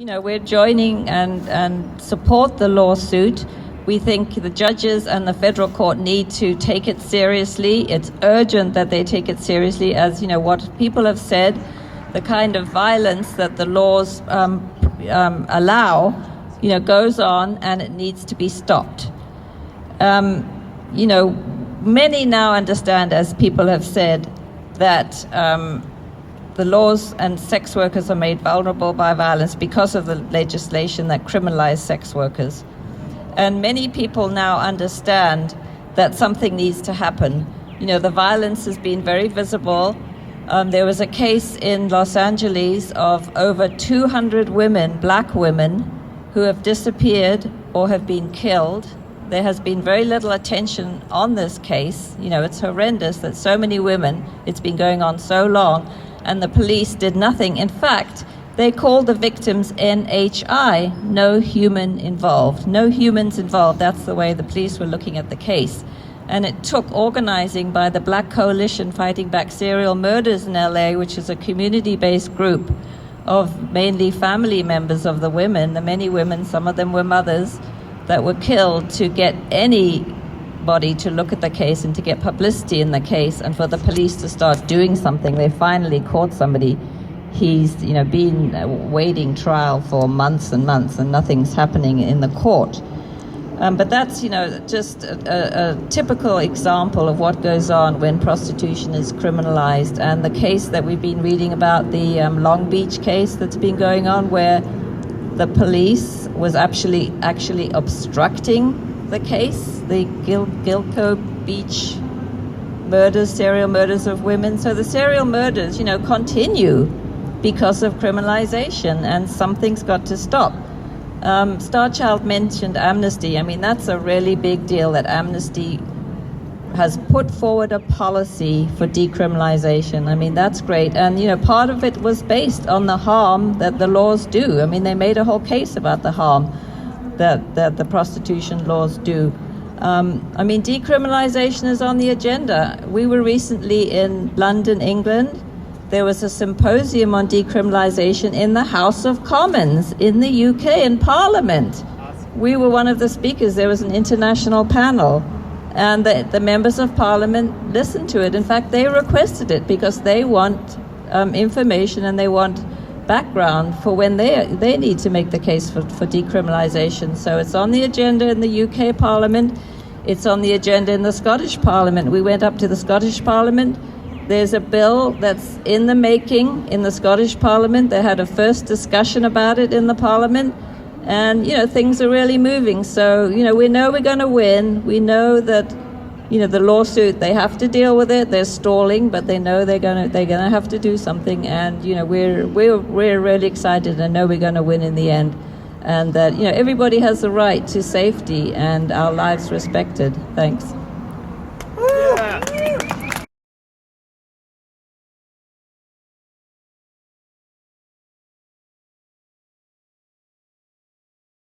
we're joining and support the lawsuit. We think the judges and the federal court need to take it seriously. It's urgent that they take it seriously, as what people have said, the kind of violence that the laws allow, goes on, and it needs to be stopped. Many now understand, as people have said, that the laws and sex workers are made vulnerable by violence because of the legislation that criminalizes sex workers. And many people now understand that something needs to happen. The violence has been very visible. There was a case in Los Angeles of over 200 women, black women, who have disappeared or have been killed. There has been very little attention on this case. It's horrendous that so many women, it's been going on so long, and the police did nothing. In fact, they called the victims NHI, no human involved. No humans involved. That's the way the police were looking at the case. And it took organizing by the Black Coalition Fighting Back Serial Murders in LA, which is a community-based group of mainly family members of the women, the many women, some of them were mothers, that were killed, to get anybody to look at the case and to get publicity in the case, and for the police to start doing something. They finally caught somebody. He's been waiting trial for months and months, and nothing's happening in the court. But that's just a typical example of what goes on when prostitution is criminalized. And the case that we've been reading about, the Long Beach case that's been going on, where the police was actually obstructing the case, the Gilco Beach murders, serial murders of women. So the serial murders, continue because of criminalization, and something's got to stop. Starchild mentioned amnesty. That's a really big deal, that Amnesty has put forward a policy for decriminalization. That's great. And, part of it was based on the harm that the laws do. They made a whole case about the harm that the prostitution laws do. Decriminalization is on the agenda. We were recently in London, England. There was a symposium on decriminalization in the House of Commons in the UK, in Parliament. We were one of the speakers. There was an international panel, and the members of Parliament listened to it. In fact, they requested it because they want information, and they want background for when they need to make the case for decriminalization. So it's on the agenda in the UK Parliament. It's on the agenda in the Scottish Parliament. We went up to the Scottish Parliament. There's a bill that's in the making in the Scottish Parliament. They had a first discussion about it in the Parliament, and things are really moving. So we know we're going to win. We know that the lawsuit, they have to deal with it. They're stalling, but they know they're gonna have to do something. And we're really excited and know we're going to win in the end, and that everybody has the right to safety and our lives respected. Thanks.